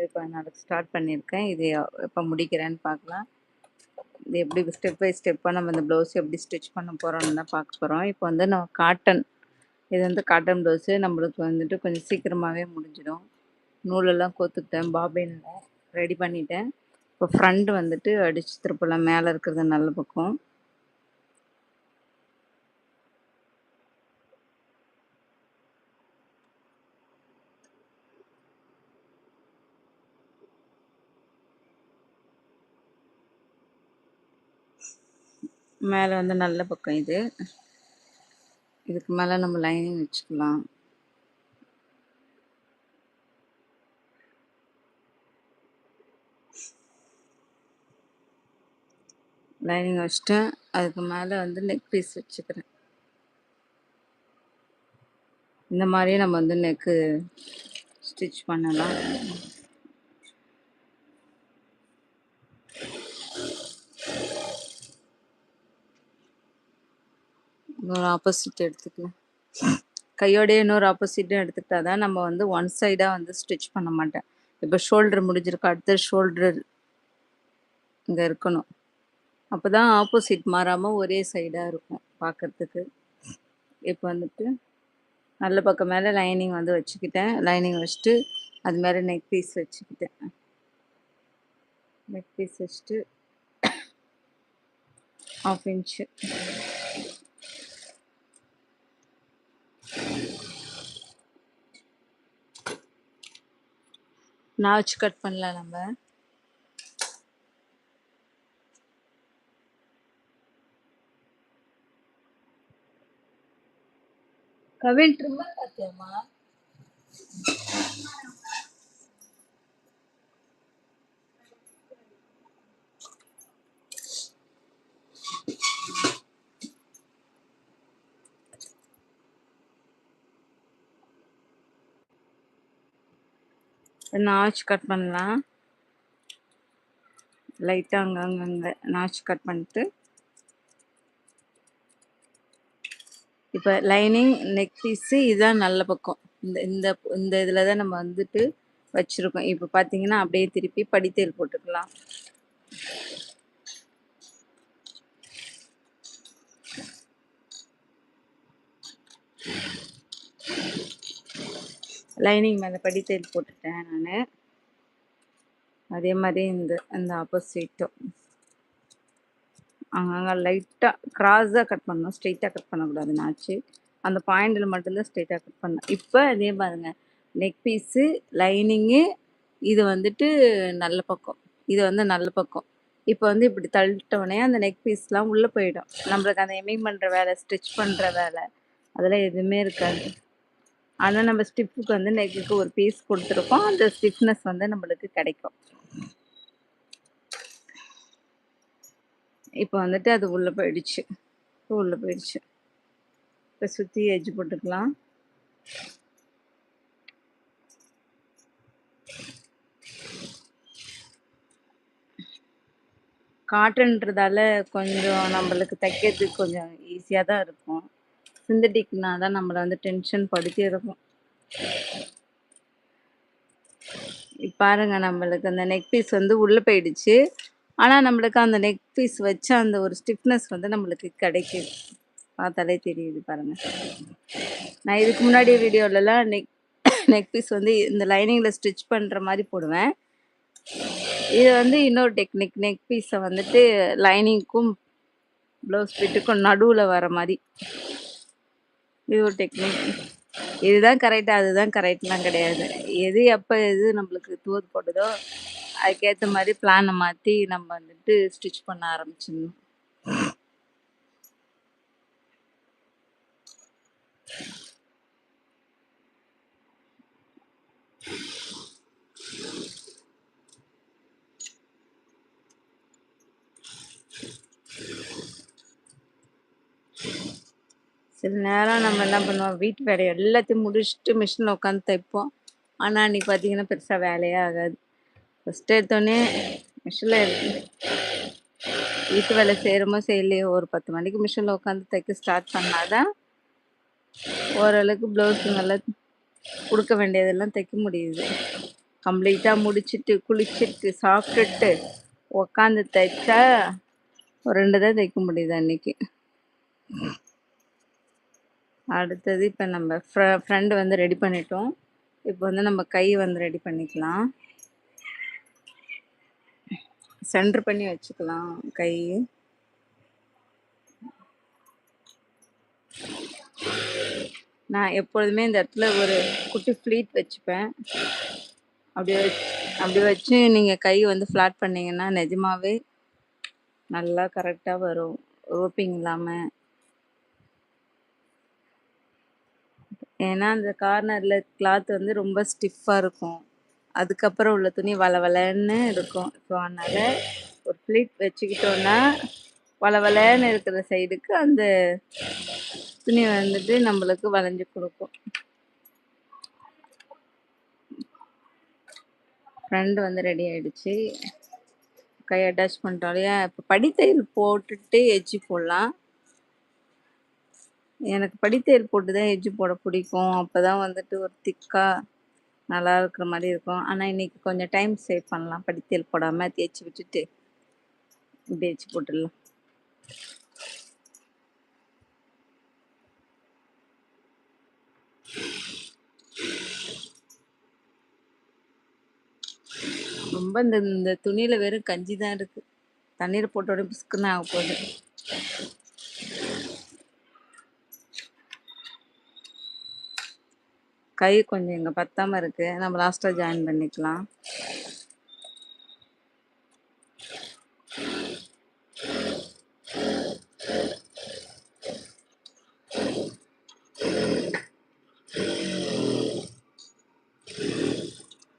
இப்போ நான் ஸ்டார்ட் பண்ணியிருக்கேன். இது எப்போ முடிக்கிறேன்னு பார்க்கலாம். இது எப்படி ஸ்டெப் பை ஸ்டெப்பாக நம்ம இந்த ப்ளவுஸ் எப்படி ஸ்டிச் பண்ண போகிறோம்னு தான் பார்க்க போகிறோம். இப்போ வந்து நம்ம காட்டன், இது வந்து காட்டன் ப்ளவுஸு நம்மளுக்கு வந்துட்டு கொஞ்சம் சீக்கிரமாகவே முடிஞ்சிடும். நூலெல்லாம் கோத்துக்கிட்டேன், பாபினில் ரெடி பண்ணிட்டேன். இப்போ ஃப்ரண்ட் வந்துட்டு அடித்து திருப்பலாம், மேலே இருக்கிறது நல்ல பக்கம். மேலே வந்து நல்ல பக்கம் இது. இதுக்கு மேலே நம்ம லைனிங் வச்சுக்கலாம். லைனிங் வச்சுட்டு அதுக்கு மேலே வந்து நெக் பீஸ் வச்சுக்கிறேன். இந்த மாதிரியே நம்ம வந்து நெக்கு ஸ்டிச் பண்ணலாம். இன்னொரு ஆப்போசிட் எடுத்துக்கலாம். கையோடைய இன்னொரு ஆப்போசிட்டும் எடுத்துக்கிட்டா தான் நம்ம வந்து ஒன் சைடாக வந்து ஸ்டிச் பண்ண மாட்டேன். இப்போ ஷோல்டர் முடிஞ்சிருக்கு, அடுத்த ஷோல்டர் இங்கே இருக்கணும். அப்போ தான் ஆப்போசிட் மாறாமல் ஒரே சைடாக இருக்கும் பார்க்குறதுக்கு. இப்போ வந்துட்டு நல்ல பக்கம் மேலே லைனிங் வந்து வச்சுக்கிட்டேன். லைனிங் வச்சுட்டு அது மேலே நெக் பீஸ் வச்சுக்கிட்டேன். நெக் பீஸ் வச்சுட்டு 1/2 இன்ச்சு நான் வச்சு கட் பண்ணலாம். நம்ம கவின் ட்ரிம்மர் பார்த்தியாமா? நாச் கட் பண்ணலாம். லைட்டாக அங்கங்கே நாச் கட் பண்ணிட்டு இப்போ லைனிங் நெக் பீஸு இதுதான் நல்ல பக்கம். இந்த இந்த இந்த இதில் தான் நம்ம வந்துட்டு வச்சுருக்கோம். இப்போ பார்த்தீங்கன்னா அப்படியே திருப்பி படித்தேல் போட்டுக்கலாம். லைனிங் மேலே படித்தேல் போட்டுட்டேன் நான். அதே மாதிரி இந்த ஆப்போசிட்டும் அங்கங்கே லைட்டாக க்ராஸாக கட் பண்ணணும், ஸ்ட்ரெயிட்டாக கட் பண்ணக்கூடாது. நாச்சு அந்த பாயிண்டில் மட்டும்தான் ஸ்ட்ரெயிட்டாக கட் பண்ணணும். இப்போ அதே பாருங்க, நெக் பீஸு லைனிங்கு இது வந்துட்டு நல்ல பக்கம், இது வந்து நல்ல பக்கம். இப்போ வந்து இப்படி தள்ளிட்டோடனே அந்த நெக் பீஸ்லாம் உள்ளே போயிடும். நம்மளுக்கு அந்த எமிங் பண்ணுற வேலை, ஸ்டிச் பண்ணுற வேலை அதெல்லாம் எதுவுமே இருக்காது. ஆனால் நம்ம ஸ்டிப்புக்கு வந்து நெக்குக்கு ஒரு பீஸ் கொடுத்துருக்கோம், அந்த ஸ்டிஃப்னஸ் வந்து நம்மளுக்கு கிடைக்கும். இப்போ வந்துட்டு அது உள்ளே போயிடுச்சு. இப்போ சுற்றி எஜ்ஜு போட்டுக்கலாம். காட்டன்றதால கொஞ்சம் நம்மளுக்கு தைக்கிறதுக்கு கொஞ்சம் ஈஸியாக தான் இருக்கும். சிந்தட்டிக்னா தான் நம்மளை வந்து டென்ஷன் படுத்தி இருக்கும். பாருங்க, நம்மளுக்கு அந்த நெக் பீஸ் வந்து உள்ளே போயிடுச்சு. ஆனால் நம்மளுக்கு அந்த நெக் பீஸ் வச்ச அந்த ஒரு ஸ்டிஃப்னஸ் வந்து நம்மளுக்கு கிடைக்குது. பார்த்தாலே தெரியுது பாருங்க. நான் இதுக்கு முன்னாடி வீடியோலலாம் நெக் பீஸ் வந்து இந்த லைனிங்கில் ஸ்டிச் பண்ணுற மாதிரி போடுவேன். இது வந்து இன்னொரு டெக்னிக், நெக் பீஸை வந்துட்டு லைனிங்க்கும் ப்ளவுஸ் பிட்டுக்கும் நடுவில் வர மாதிரி. இது ஒரு டெக்னிக். இதுதான் கரெக்டாக அதுதான் கரெக்ட்லாம் கிடையாது. எது எப்போ எது நம்மளுக்கு தோது போடுதோ அதுக்கேற்ற மாதிரி பிளானை மாற்றி நம்ம வந்துட்டு ஸ்டிச் பண்ண ஆரம்பிச்சிடணும். சில நேரம் நம்ம என்ன பண்ணுவோம், வீட்டு வேலையை எல்லாத்தையும் முடிச்சுட்டு மிஷினில் உட்காந்து தைப்போம். ஆனால் அன்றைக்கி பார்த்தீங்கன்னா பெருசாக வேலையே ஆகாது. ஃபஸ்ட்டு எடுத்தோடனே மிஷினில் வீட்டு வேலை செய்கிறோமோ செய்யலையோ ஒரு 10 மணிக்கு மிஷினில் உட்காந்து தைக்க ஸ்டார்ட் பண்ணாதான் ஓரளவுக்கு ப்ளவுஸுங்கெல்லாம் கொடுக்க வேண்டியதெல்லாம் தைக்க முடியுது. கம்ப்ளீட்டாக முடிச்சுட்டு குளிச்சுட்டு சாப்பிட்டுட்டு உக்காந்து தைச்சா ஒரு 2 தான் தைக்க முடியுது அன்னைக்கு. அடுத்தது இப்போ நம்ம ஃப்ரண்ட் வந்து ரெடி பண்ணிட்டோம். இப்போ வந்து நம்ம கை வந்து ரெடி பண்ணிக்கலாம். சென்டர் பண்ணி வச்சுக்கலாம் கை. நான் எப்பொழுதுமே இந்த இடத்துல ஒரு குட்டி ஃப்ளீட் வச்சுப்பேன். அப்படி வச்சு நீங்கள் கை வந்து ஃப்ளாட் பண்ணிங்கன்னா நிஜமாவே நல்லா கரெக்டாக வரும், ரோப்பிங் இல்லாமல். ஏன்னா அந்த கார்னரில் கிளாத் வந்து ரொம்ப ஸ்டிஃபாக இருக்கும், அதுக்கப்புறம் உள்ள துணி வளவலன்னு இருக்கும். ஸோ அதனால் ஒரு ஃப்ளீட் வச்சுக்கிட்டோன்னா வளவலன்னு இருக்கிற சைடுக்கு அந்த துணி வந்துட்டு நம்மளுக்கு வளைஞ்சு கொடுக்கும். ஃப்ரெண்டு வந்து ரெடி ஆகிடுச்சு. கை அட்டாச் பண்ணிட்டோம். இப்போ படித்தையில் போட்டுட்டு எட்ஜி போடலாம். எனக்கு படித்தையில் போட்டு தான் எட்ஜி போட பிடிக்கும். அப்போ தான் வந்துட்டு ஒரு திக்காக நல்லா இருக்கிற மாதிரி இருக்கும். ஆனால் இன்றைக்கி கொஞ்சம் டைம் சேவ் பண்ணலாம், படித்தையில் போடாமல் தேய்ச்சி விட்டுட்டு இப்படி எட்ஜி போட்டுடலாம். ரொம்ப இந்த துணியில் வெறும் கஞ்சி தான் இருக்குது. தண்ணீர் போட்டோட பிஸ்குன்னு ஆக போகுது. கை கொஞ்சம் இங்கே பத்தாமல் இருக்குது, நம்ம லாஸ்ட்டாக ஜாயின் பண்ணிக்கலாம்.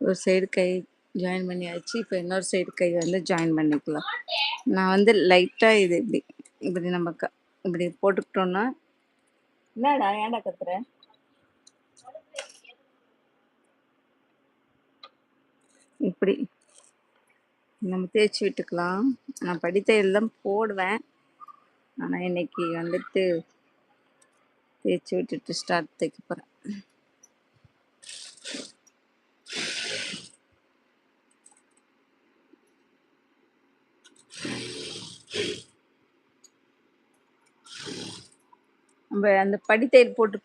ஒரு சைடு கை ஜாயின் பண்ணியாச்சு. இப்போ இன்னொரு சைடு கை வந்து ஜாயின் பண்ணிக்கலாம். நான் வந்து லைட்டாக இது இப்படி நம்ம இப்படி போட்டுக்கிட்டோன்னா. என்னடா ஏன்டா கத்துற? இப்படி நம்ம தேய்ச்சி விட்டுக்கலாம். நான் படித்தையில் தான் போடுவேன், ஆனால் இன்னைக்கு வந்துட்டு தேய்ச்சி விட்டுட்டு ஸ்டார்ட் தைக்க போகிறேன். நம்ம அந்த படித்தையில் போட்டு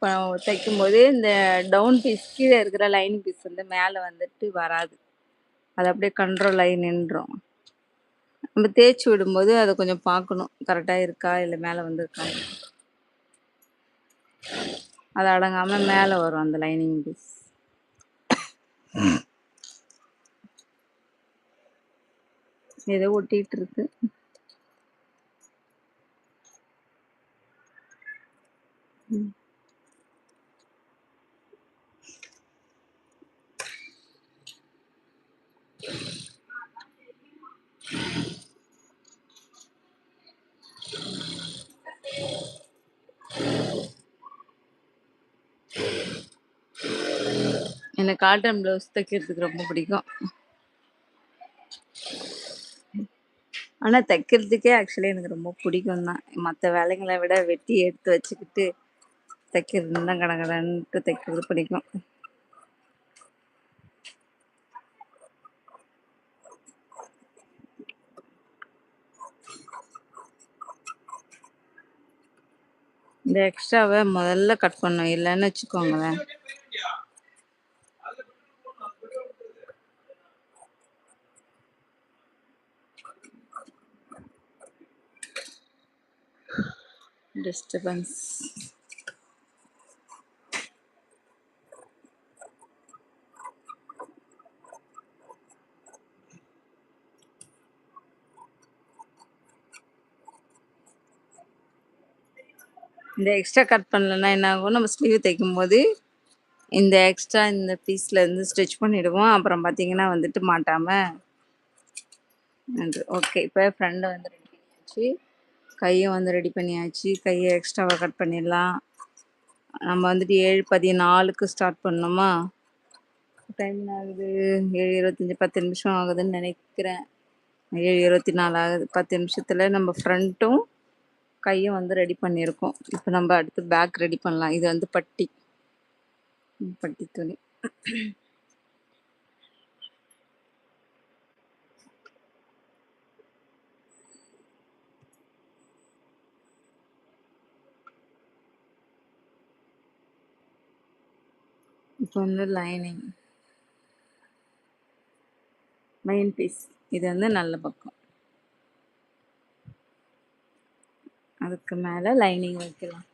தைக்கும்போது இந்த டவுன் பீஸ் கீழே இருக்கிற லைனிங் பீஸ் வந்து மேலே வந்துட்டு வராது, அது அப்படியே கண்ட்ரோல் ஆகி நின்றோம். நம்ம தேய்ச்சி விடும்போது அதை கொஞ்சம் பார்க்கணும், கரெக்டாக இருக்கா இல்லை மேலே வந்துருக்கா. அது அடங்காமல் மேலே வரும் அந்த லைனிங் பீஸ். ஏதோ ஒட்டிகிட்டு இருக்கு. எனக்கு காட்டன் ப்ளவுஸ் தைக்கிறதுக்கு ரொம்ப பிடிக்கும். ஆனால் தைக்கிறதுக்கே ஆக்சுவலி எனக்கு ரொம்ப பிடிக்கும் தான். மற்ற வேலைங்களை விட வெட்டி எடுத்து வச்சுக்கிட்டு தைக்கிறது தான் கடகடன்ட்டு தைக்கிறது பிடிக்கும். இந்த எக்ஸ்ட்ராவை முதல்ல கட் பண்ணணும், இல்லைன்னு வச்சுக்கோங்களேன். டிஸ்டர்பன்ஸ். இந்த எக்ஸ்ட்ரா கட் பண்ணலன்னா என்ன ஆகும், நம்ம ஸ்லீவ் தைக்கும் போது இந்த எக்ஸ்ட்ரா இந்த பீஸில் இருந்து ஸ்டிச் பண்ணிவிடுவோம். அப்புறம் பார்த்தீங்கன்னா வந்துட்டு மாட்டாமல். ஓகே, இப்போ ஃப்ரெண்டை வந்து ரெடி பண்ணியாச்சு, கையும் வந்து ரெடி பண்ணியாச்சு. கையை எக்ஸ்ட்ராவை கட் பண்ணிடலாம். நம்ம வந்துட்டு 7:14க்கு ஸ்டார்ட் பண்ணோமா. டைம் ஆகுது 7:25, 10 நிமிஷம் ஆகுதுன்னு நினைக்கிறேன். 7:24 ஆகுது. 10 நிமிஷத்தில் நம்ம ஃப்ரண்ட்டும் கையும் வந்து ரெடி பண்ணியிருக்கோம். இப்போ நம்ம அடுத்து பேக் ரெடி பண்ணலாம். இது வந்து பட்டி துணி. இப்போ வந்து லைனிங் மெயின் பீஸ் இது வந்து நல்ல பக்கம். அதுக்கு மேலே லைனிங் வைக்கலாம்.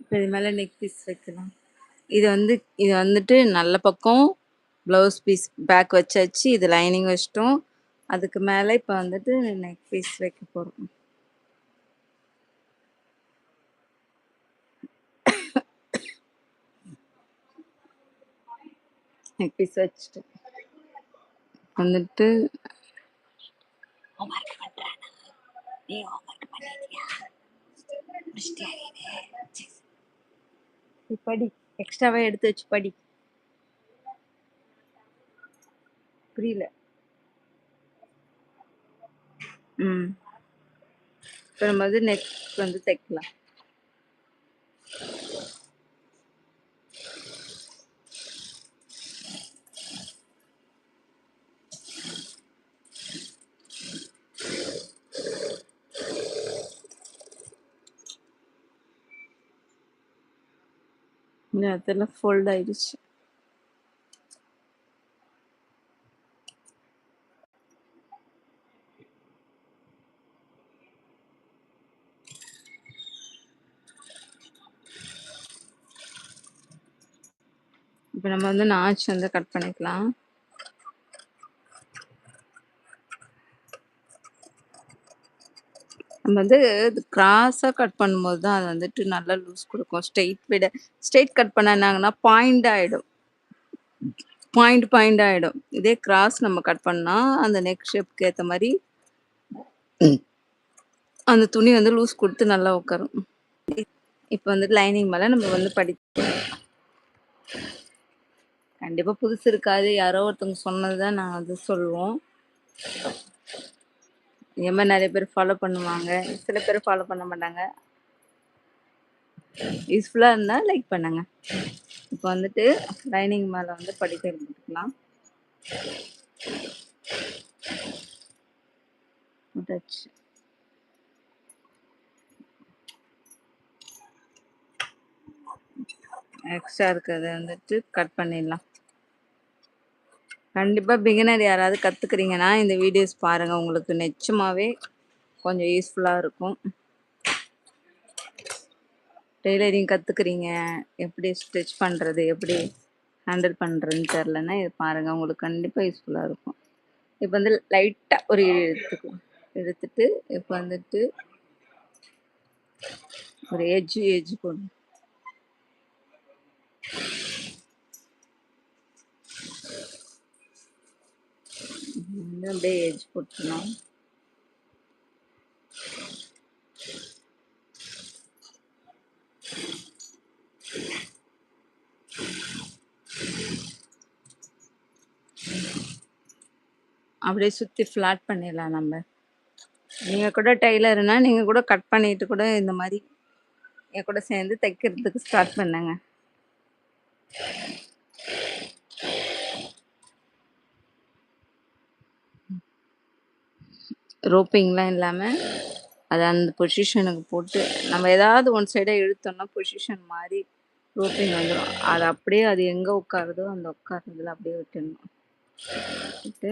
இப்போ இது மேலே நெக் பீஸ் வைக்கலாம். இது வந்துட்டு நல்ல பக்கம் ப்ளவுஸ் பீஸ் பேக் வச்சாச்சு. இது லைனிங் வச்சிட்டோம். அதுக்கு மேலே இப்போ வந்துட்டு நெக் பீஸ் வைக்க போகிறோம். நெக் பீஸ் வச்சுட்டு வந்துட்டு படி எக்ஸ்ட்ராவா எடுத்து வச்சு படி. புரியல. இப்போ நம்ம வந்து நெக் வந்து தைக்கலாம். இந்த இடத்துல ஃபோல்ட் ஆயிடுச்சு. இப்போ நம்ம வந்து நாச் வந்து கட் பண்ணிக்கலாம். நம்ம வந்து கிராஸாக கட் பண்ணும்போது தான் அது வந்துட்டு நல்லா லூஸ் கொடுக்கும். ஸ்ட்ரெயிட் கட் பண்ண என்னாங்கன்னா பாயிண்ட் ஆகிடும். பாயிண்ட் ஆகிடும். இதே கிராஸ் நம்ம கட் பண்ணால் அந்த நெக் ஷேப்க்கு ஏற்ற மாதிரி அந்த துணி வந்து லூஸ் கொடுத்து நல்லா உட்காரும். இப்போ வந்துட்டு லைனிங் மேலே நம்ம வந்து கண்டிப்பாக புதுசு இருக்காது. யாரோ ஒருத்தவங்க சொன்னது தான் நான் வந்து சொல்லுவோம். இதே மாதிரி நிறைய பேர் ஃபாலோ பண்ணுவாங்க. சில பேர் ஃபாலோ பண்ண மாட்டாங்க. யூஸ்ஃபுல்லாக இருந்தால் லைக் பண்ணுங்க. இப்போ வந்துட்டு லைனிங் மேலே வந்து படிக்க எடுத்துக்கலாம். எக்ஸ்ட்ரா இருக்கிறத வந்துட்டு கட் பண்ணிடலாம். கண்டிப்பாக பிகினர் யாராவது கற்றுக்குறீங்கன்னா இந்த வீடியோஸ் பாருங்கள். உங்களுக்கு நிச்சயமாகவே கொஞ்சம் யூஸ்ஃபுல்லாக இருக்கும். டெய்லரிங் கற்றுக்குறீங்க, எப்படி ஸ்டிச் பண்ணுறது, எப்படி ஹேண்டில் பண்ணுறதுன்னு தெரிலன்னா இது பாருங்கள். உங்களுக்கு கண்டிப்பாக யூஸ்ஃபுல்லாக இருக்கும். இப்போ வந்து லைட்டாக ஒரு எடுத்துட்டு இப்போ வந்துட்டு ஒரு எஜ்ஜு போடணும். அப்படியே எஜ் போட்டுக்கணும். அப்படியே சுற்றி ஃப்ளாட் பண்ணிடலாம். நம்ம நீங்கள் கூட டெய்லர்னா நீங்கள் கூட கட் பண்ணிட்டு கூட இந்த மாதிரி என் கூட சேர்ந்து தைக்கிறதுக்கு ஸ்டார்ட் பண்ணுங்க. ரோப்பிங்லாம் இல்லாமல் அதை அந்த பொசிஷனுக்கு போட்டு நம்ம ஏதாவது ஒன் சைடாக இழுத்தோம்னா பொசிஷன் மாதிரி ரோப்பிங் வந்துடும். அது அப்படியே அது எங்கே உட்காருதோ அந்த உட்காருறதுல அப்படியே விட்டுடணும். விட்டு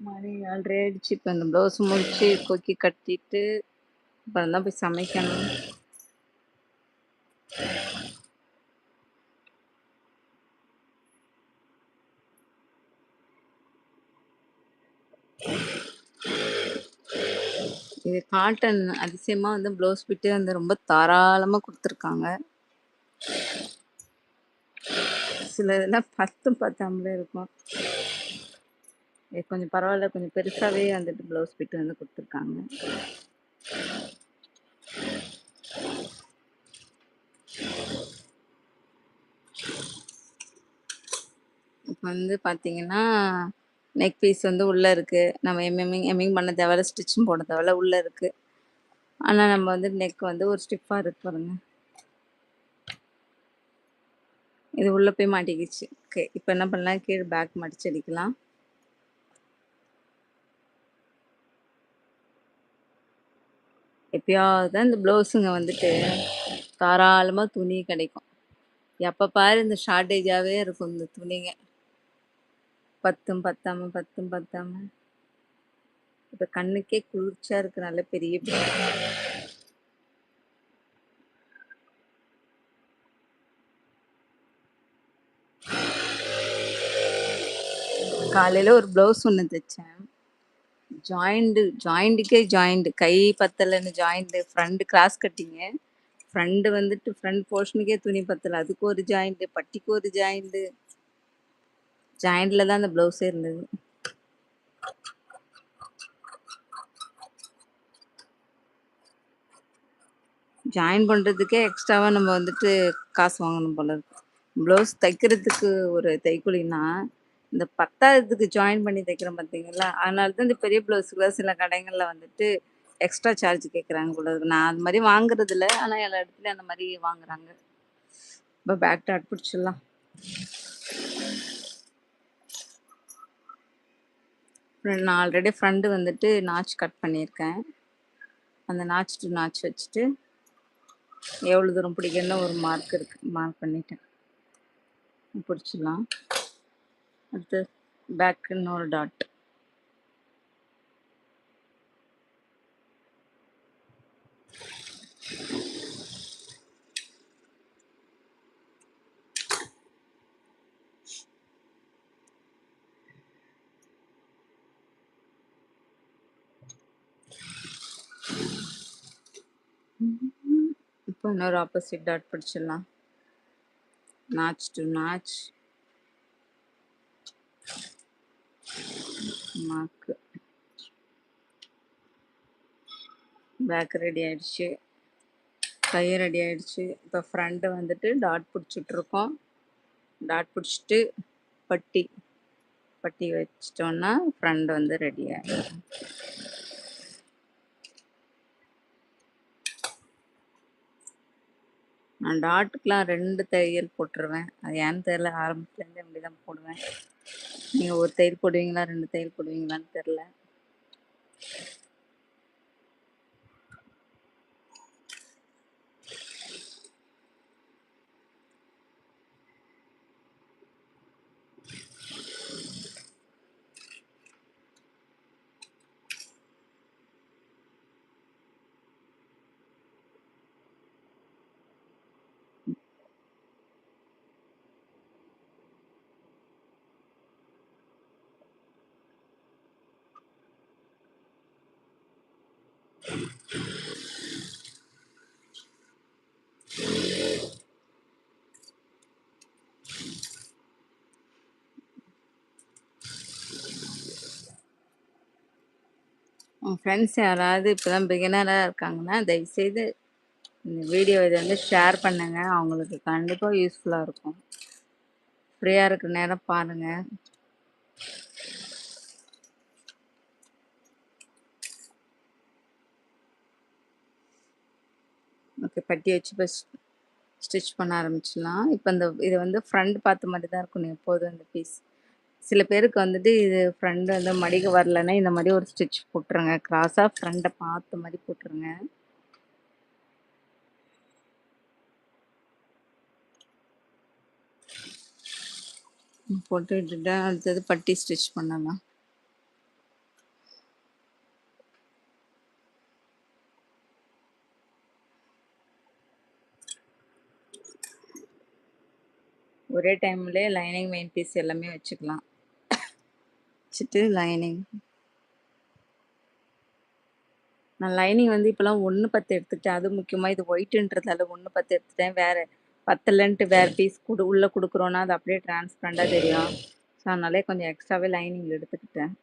மணி 4:30 ஆயிடுச்சு. இப்போ இந்த ப்ளவுஸ் முடிச்சு கொக்கி கட்டிட்டு அப்புறம் தான் போய் சமைக்கணும். இது காட்டன் அதிசயமாக வந்து ப்ளவுஸ் பிட்டு வந்து ரொம்ப தாராளமாக கொடுத்துருக்காங்க. சில இதெல்லாம் 10 பத்தாமலே இருக்கும். இது கொஞ்சம் பரவாயில்ல, கொஞ்சம் பெருசாகவே வந்துட்டு ப்ளவுஸ் பிட்டு வந்து கொடுத்துருக்காங்க. இப்ப வந்து பார்த்தீங்கன்னா, நெக் பீஸ் வந்து உள்ள இருக்கு. நம்ம எம்மிங் பண்ண தேவையில்ல, ஸ்டிச்சும் போட தேவையில்ல. உள்ள இருக்கு. ஆனா நம்ம வந்து நெக் வந்து ஒரு ஸ்டிஃப்பா இருக்கு பாருங்க. இது உள்ள போய் மாட்டிக்கிச்சு. ஓகே. இப்ப என்ன பண்ணலாம், கீழ பேக் மடிச்சு அடிக்கலாம். எப்பயாவது தான் இந்த ப்ளவுஸுங்க வந்துட்டு தாராளமா துணி கிடைக்கும். எப்ப பாரு இந்த ஷார்ட்டேஜாவே இருக்கும் இந்த துணிங்க. பத்தும் பத்தாம, பத்தும் பத்தாம. இப்ப கண்ணுக்கே குளிர்ச்சியா இருக்கு நல்ல பெரிய காலையில ஒரு ப்ளவுஸ் ஒண்ணு தச்சேன். ஜாயிண்டுக்கே ஜாயிண்ட். கை பத்தலன்னு ஜாயிண்ட். ஃப்ரண்ட் கிராஸ் கட்டிங்கு. ஃப்ரண்ட் போர்ஷனுக்கே துணி பத்தல. அதுக்கு ஒரு ஜாயிண்ட், பட்டிக்கு ஒரு ஜாயிண்ட். ஜாயிண்ட்ல தான் அந்த ப்ளவுஸே இருந்தது. ஜாயின் பண்றதுக்கே எக்ஸ்ட்ராவா நம்ம வந்துட்டு காசு வாங்கணும் போல இருக்கு. ப்ளவுஸ் தைக்கிறதுக்கு ஒரு தைக்கூலின்னா, இந்த பத்தாததுக்கு ஜாயின் பண்ணி தைக்கிறோம் பார்த்தீங்களா? அதனால தான் இந்த பெரிய ப்ளவுஸுக்குலாம் சில கடைகள்ல வந்துட்டு எக்ஸ்ட்ரா சார்ஜ் கேட்குறாங்க போல இருக்கு. நான் அது மாரி வாங்குறதில்ல. ஆனா எல்லா இடத்துலயும் அந்த மாரி வாங்குறாங்க. இப்ப பேக் டாட் பிடிச்சிடலாம். நான் ஆல்ரெடி ஃப்ரண்ட் வந்துட்டு நாட்ச் கட் பண்ணியிருக்கேன். அந்த நாட்ச் டு நாட்ச் வச்சுட்டு எவ்வளோ தூரம் பிடிக்கணும்னு ஒரு மார்க் இருக்கு. மார்க் பண்ணிட்டேன். பிடிச்சிடலாம். அடுத்து பேக் இன்னொரு டாட். இப்போ இன்னொரு ஆப்போசிட் டாட் பிடிச்சிடலாம். Notch to notch mark. Back ready ஆயிடுச்சு. கை ரெடி ஆயிடுச்சு. இப்போ ஃப்ரண்ட் வந்துட்டு டாட் பிடிச்சிட்ருக்கோம். டாட் பிடிச்சிட்டு பட்டி பட்டி வச்சிட்டோன்னா ஃப்ரண்ட் வந்து ரெடி ஆகிடும். நான் டாட்டுக்கெலாம் 2 தையல் போட்டுருவேன். அது ஏன்னு தெரில. ஆரம்பத்துலேருந்தே அப்படி தான் போடுவேன். நீங்கள் ஒரு தையல் போடுவீங்களா, 2 தையல் போடுவீங்களான்னு தெரில. உங்கள் ஃப்ரெண்ட்ஸ் யாராவது இப்போ தான் பிகினராக இருக்காங்கன்னா தயவுசெய்து இந்த வீடியோ இதை வந்து ஷேர் பண்ணுங்க. அவங்களுக்கு கண்டிப்பாக யூஸ்ஃபுல்லாக இருக்கும். ஃப்ரீயாக இருக்கிற நேரம் பாருங்கள். ஓகே. பட்டி வச்சு இப்போ ஸ்டிச் பண்ண ஆரம்பிச்சிடலாம். இப்போ இது வந்து ஃப்ரண்ட் பார்த்த மாதிரி தான் இருக்கணும் எப்போதும் இந்த பீஸ். சில பேருக்கு வந்துட்டு இது ஃப்ரண்ட் வந்து மடிக்க வரலன்னா இந்த மாதிரி ஒரு ஸ்டிச் போட்டுருங்க. கிராஸாக ஃப்ரண்ட்டை பார்த்த மாதிரி போட்டுருங்க. போட்டு விட்டுட்டு அடுத்தது பட்டி ஸ்டிச் பண்ணலாம். ஒரே டைம்லேயே லைனிங் மெயின் பீஸ் எல்லாமே வச்சுக்கலாம். வச்சுட்டு லைனிங் நான் லைனிங் வந்து இப்போலாம் 1:10 எடுத்துக்கிட்டேன். அது முக்கியமாக இது ஒயிட்டுன்றதால 1:10 எடுத்துட்டேன். வேறு பத்தலைன்ட்டு வேறு பீஸ் உள்ளே கொடுக்குறோன்னா அது அப்படியே டிரான்ஸ்பரண்டாக தெரியும். ஸோ அதனாலே கொஞ்சம் எக்ஸ்ட்ராவே லைனிங் எடுத்துக்கிட்டேன்.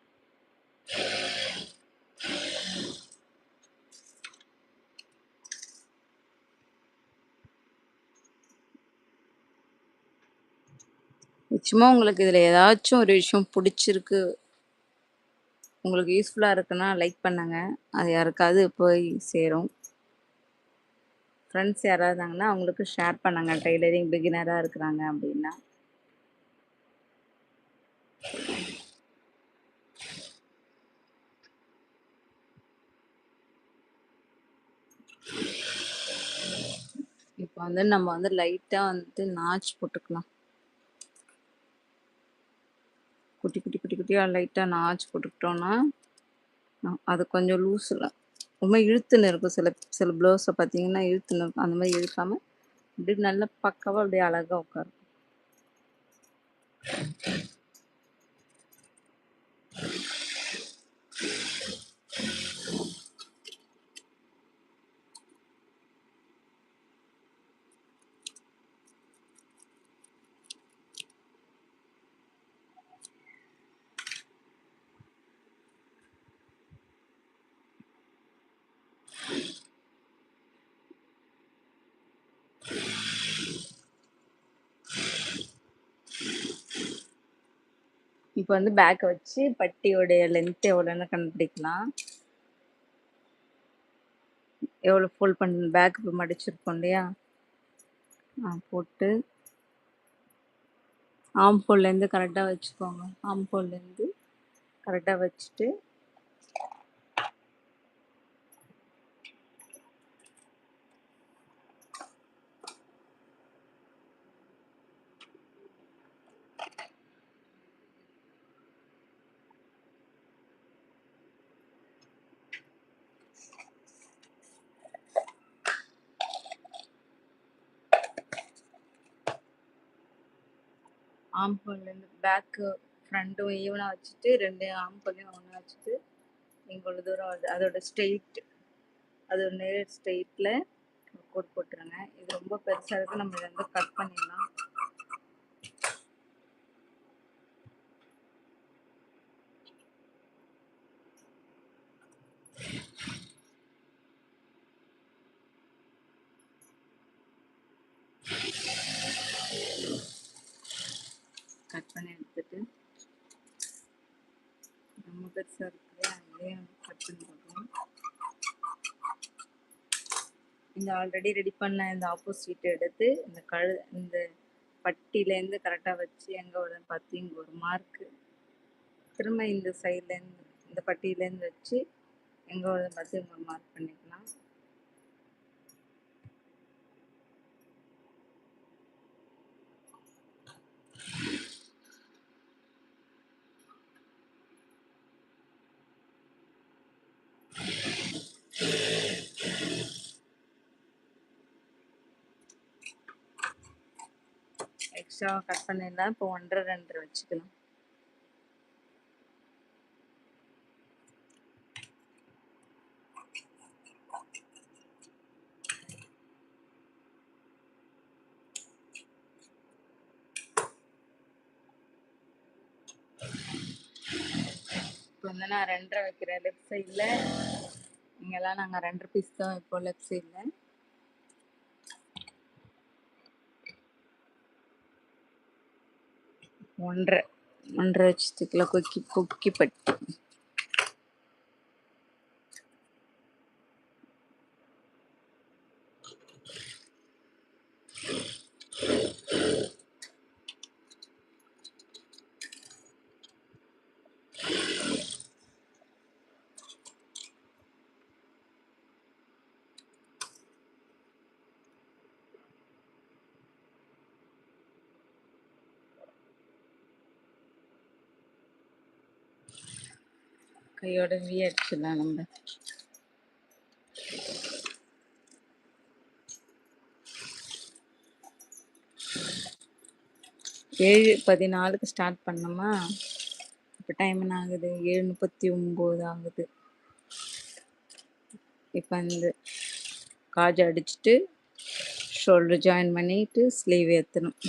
நிச்சயமா உங்களுக்கு இதில் ஏதாச்சும் ஒரு விஷயம் பிடிச்சிருக்கு, உங்களுக்கு யூஸ்ஃபுல்லாக இருக்குன்னா லைக் பண்ணுங்க. அது யாருக்காவது போய் சேரும். ஃப்ரெண்ட்ஸ் யாராவது இருந்தாங்கன்னா அவங்களுக்கு ஷேர் பண்ணுங்க. டெய்லரிங் பிகினராக இருக்கிறாங்க அப்படின்னா. இப்போ வந்து நம்ம வந்து லைட்டாக வந்துட்டு நாச் போட்டுக்கலாம். குட்டி குட்டி குட்டி குட்டியாக லைட்டாக நாச் போட்டுக்கிட்டோன்னா அது கொஞ்சம் லூஸில் ரொம்ப இழுத்துன்னு இருக்கும். சில சில ப்ளவுஸை பார்த்தீங்கன்னா இழுத்துன்னு இருக்கும். அந்த மாதிரி இழுக்காமல் அப்படியே நல்லா பக்காவாக அப்படியே அழகாக உட்காரும். இப்போ வந்து பேக்கை வச்சு பட்டியோடைய லென்த் எவ்வளோன்னு கண்டுபிடிக்கலாம். எவ்வளோ ஃபோல்ட் பண்ண பேக் இப்போ மடிச்சிருக்கோம் இல்லையா, போட்டு ஆம்ஹோல்லேருந்து கரெக்டாக வச்சுக்கோங்க. ஆம்ஹோல்லேருந்து கரெக்டாக வச்சுட்டு ஆம்ஹோல்லேருந்து பேக்கு ஃப்ரண்ட்டும் ஈவனாக வச்சுட்டு 2 ஆம்ஹோல்லையும் ஒன்றா வச்சுட்டு இவ்வளோ தூரம் வருது அதோட ஸ்ட்ரெயிட், அதோட நேர் ஸ்ட்ரெயிட்டில் கோட் போட்டுருங்க. இது ரொம்ப பெருசாக இருக்குது, நம்ம இதை வந்து கட் பண்ணிடலாம். கட் பண்ணி எடுத்துட்டு ரொம்ப பெருசாக இருக்குது அங்கேயும் கட் பண்ணி போட்டுருவோம். இந்த ஆல்ரெடி ரெடி பண்ண இந்த ஆப்போசிட் எடுத்து இந்த பட்டியிலேருந்து கரெக்டாக வச்சு எங்கே வருதுன்னு பார்த்து இங்கே ஒரு மார்க்கு, திரும்ப இந்த சைட்லேருந்து இந்த பட்டியிலேருந்து வச்சு எங்கே வருதுன்னு பார்த்து இங்கே மார்க் பண்ணிக்கலாம். எக்ஸ்ட்ரா கட் பண்ணிடலாம். இப்போ 1.5 2 வச்சுக்கலாம். இப்போ வந்து நான் 2.5 வைக்கிறேன் லெஃப்ட் சைடில். இங்கெல்லாம் நாங்கள் 2 பீஸ் தான் வைப்போம் லெஃப்ட் சைடில். ஒன்றரை வச்சுக்கலாம். கொக்கி பட்டி கையோட வி அடிச்சிடலாம். நம்ம 7:14 ஸ்டார்ட் பண்ணோமா, இப்போ டைம் என்ன ஆகுது? 7:39 ஆகுது. இப்போ அந்த காஜ் அடிச்சுட்டு ஷோல்டர் ஜாயின் பண்ணிட்டு ஸ்லீவ் ஏற்றணும்.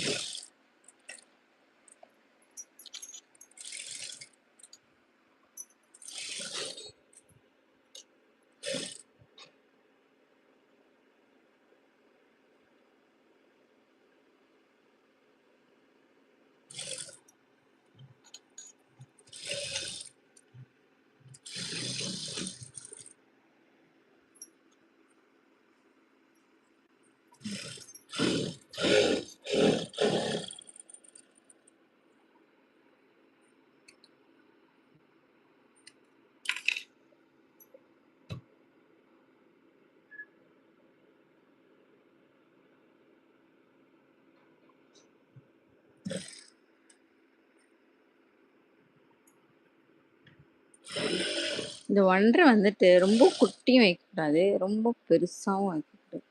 இந்த 1 1/2 வந்துட்டு ரொம்ப குட்டியும் வைக்கக்கூடாது. ரொம்ப பெருசாவும் வைக்கக்கூடாது.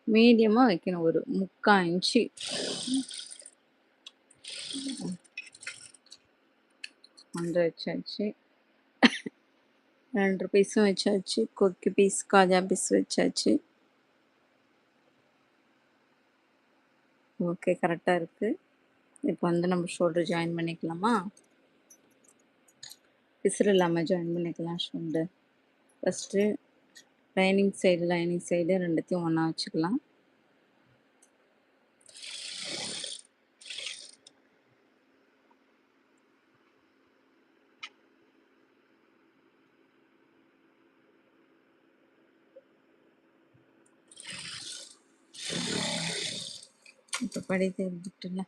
மீடியமா வைக்கணும். ஒரு 3/4 இன்ச்சு. 1 1/2 வச்சாச்சு. 2 பீஸும் வச்சாச்சு. கொக்கி பீஸ், காஜா பீஸ் வச்சாச்சு. ஓகே. கரெக்ட்டா இருக்கு. இப்போ வந்து நம்ம ஷோல்டர் ஜாயின் பண்ணிக்கலாமா? பிசுறு இல்லாம ஜாயின் பண்ணிக்கலாம் ஷோல்டர். ஃபர்ஸ்ட்டு லைனிங் சைடு 2த்தையும் ஒண்ணா வச்சுக்கலாம். இப்போ படி தெரிஞ்சுட்டுல.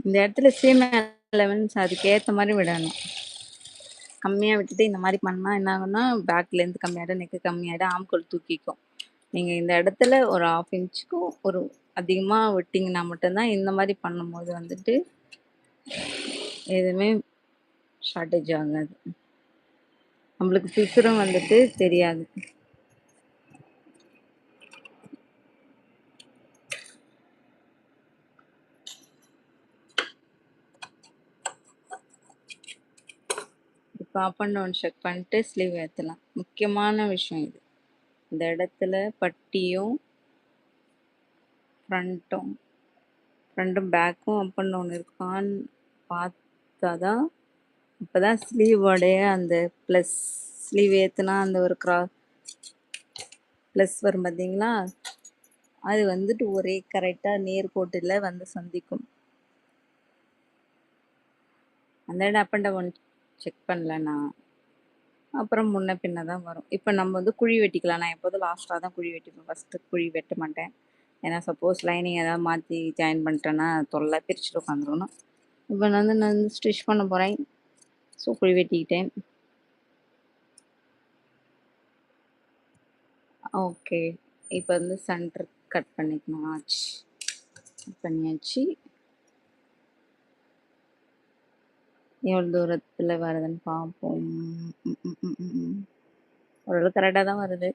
இந்த இடத்துல சீம் அலவன்ஸ் அதுக்கேத்த மாரி விடணும். கம்மியா விட்டுட்டு இந்த மாரி பண்ணா என்ன ஆகும்னா, பேக் லென்த் கம்மியாயிடும், நெக் கம்மியாயிடும், ஆம்கோல் தூக்கிக்கும். நீங்க இந்த இடத்துல ஒரு 1/2 இன்ச்சுக்கும் ஒரு அதிகமா விட்டீங்கன்னா மட்டும் தான் இந்த மாரி பண்ணும்போது வந்துட்டு எதுவுமே ஷார்ட்டேஜ் ஆகாது. நம்மளுக்கு பிசுறும் வந்துட்டு தெரியாது. இப்போ அப் அண்ட் டவுன் செக் பண்ணிட்டு ஸ்லீவ் ஏத்தலாம். முக்கியமான விஷயம் இது. இந்த இடத்துல பட்டியும் ஃப்ரண்ட்டும் பேக்கும் அப் அண்ட் டவுன் இருக்கான்னு பார்த்தா தான் அப்பதான் ஸ்லீவோடைய அந்த ப்ளஸ் ஸ்லீவ் ஏத்துனா அந்த ஒரு ப்ளஸ் வரும் பார்த்தீங்களா? அது வந்துட்டு ஒரே கரெக்டா நேர்கோட்டுல வந்து சந்திக்கும். அந்த இடம் அப் அண்ட் டவுன் செக் பண்ணலன்னா அப்புறம் முன்ன பின்ன தான் வரும். இப்போ நம்ம வந்து குழி வெட்டிக்கலாம். நான் எப்போதும் லாஸ்ட்டாக தான் குழி வெட்டிப்பேன். ஃபஸ்ட்டு குழி வெட்ட மாட்டேன். ஏன்னா சப்போஸ் லைனிங் ஏதாவது மாற்றி ஜாயின் பண்ணிட்டேன்னா தொல்லை பிரிச்சுட்டு உட்காந்துருக்கணும். இப்போ நான் வந்து ஸ்டிச் பண்ண போகிறேன். ஸோ குழி வெட்டிக்கிட்டேன். ஓகே. இப்போ வந்து சென்டர் கட் பண்ணிக்கணும். ஆச்சு. கட் பண்ணியாச்சு. எவ்வளோ தூரத்தில் வருதுன்னு பார்ப்போம். ஓரளவு கரெக்டாக தான் வருது.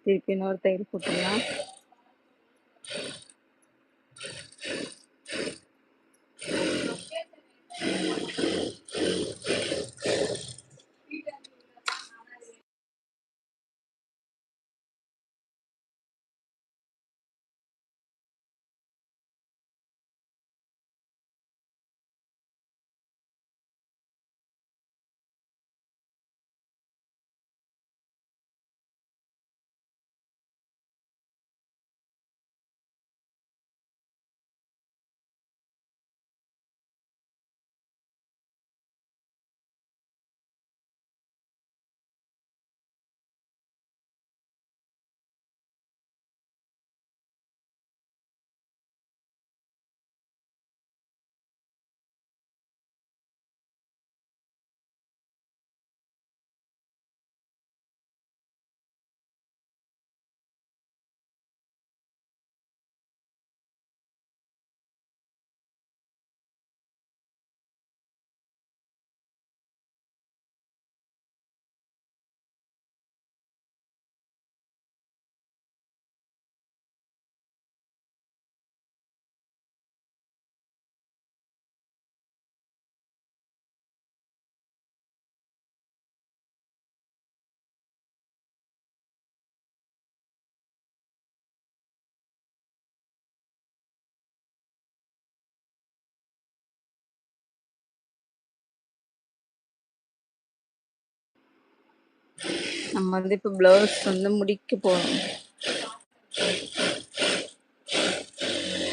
திருப்பி இன்னொரு தையல் போட்டுடலாம். நம்ம வந்து இப்போ ப்ளவுஸ் வந்து முடிக்க போகிறோம்.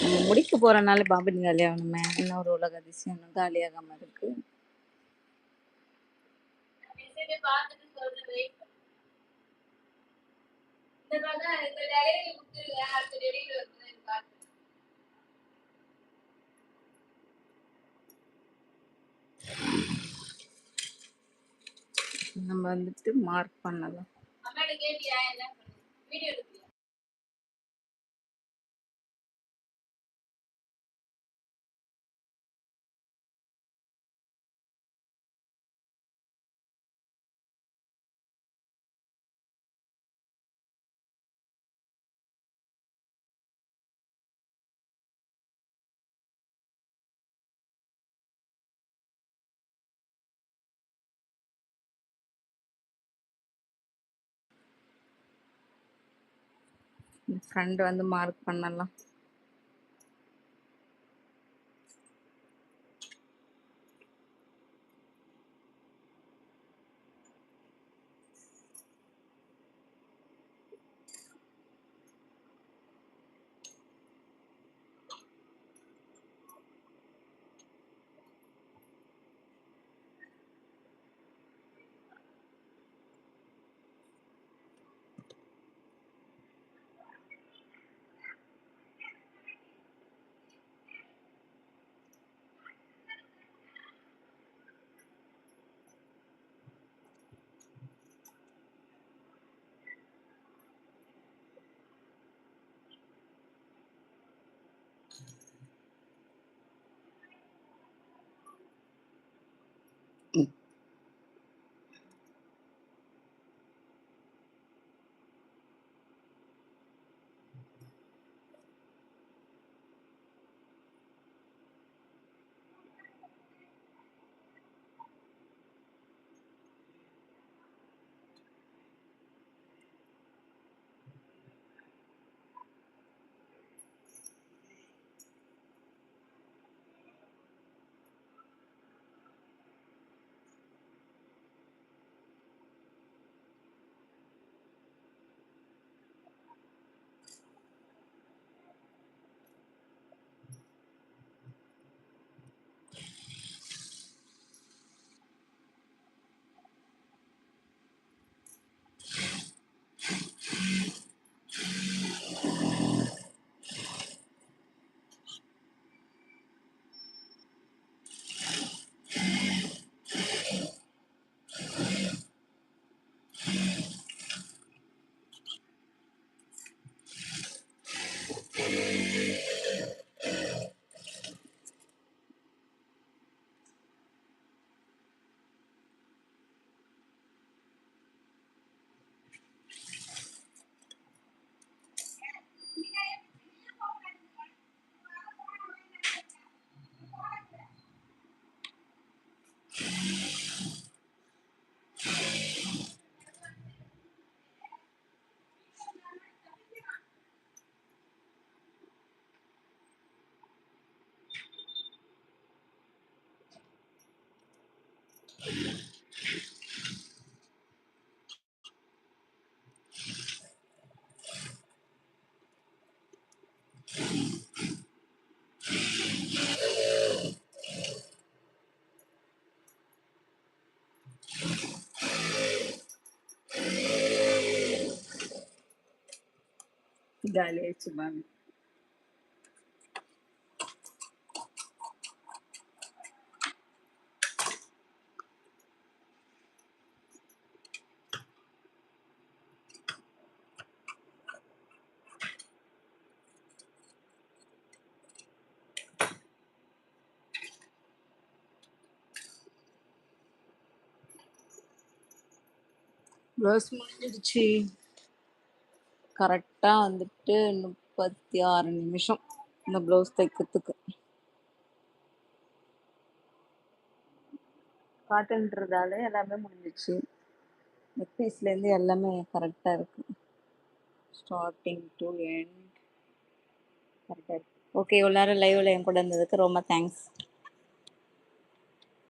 நம்ம முடிக்க போகிறனால பாபின் காலி ஆகணுமே. இன்னும் ஒரு உலக அதிசயம் இன்னும் காலியாகாமல் இருக்கு. நம்ம வந்துட்டு மார்க் பண்ணலாம். ஃப்ரண்ட் வந்து மார்க் பண்ணலாம். காலி ஆயிடுச்சு பாபி. ப்ளவுஸ் முடிஞ்சிடுச்சு. கரெக்டாக வந்துட்டு 36 நிமிஷம் இந்த ப்ளவுஸ் தைக்கிறதுக்கு. காட்டன்றதால எல்லாமே முடிஞ்சிச்சு. நெக் பீஸ்லேருந்து எல்லாமே கரெக்டாக இருக்குது. ஸ்டார்டிங் டு எண்ட் கரெக்டாக இருக்குது. ஓகே, இவ்வளோ நேரம் லைவில் என் கூட இருந்ததுக்கு ரொம்ப தேங்க்ஸ்.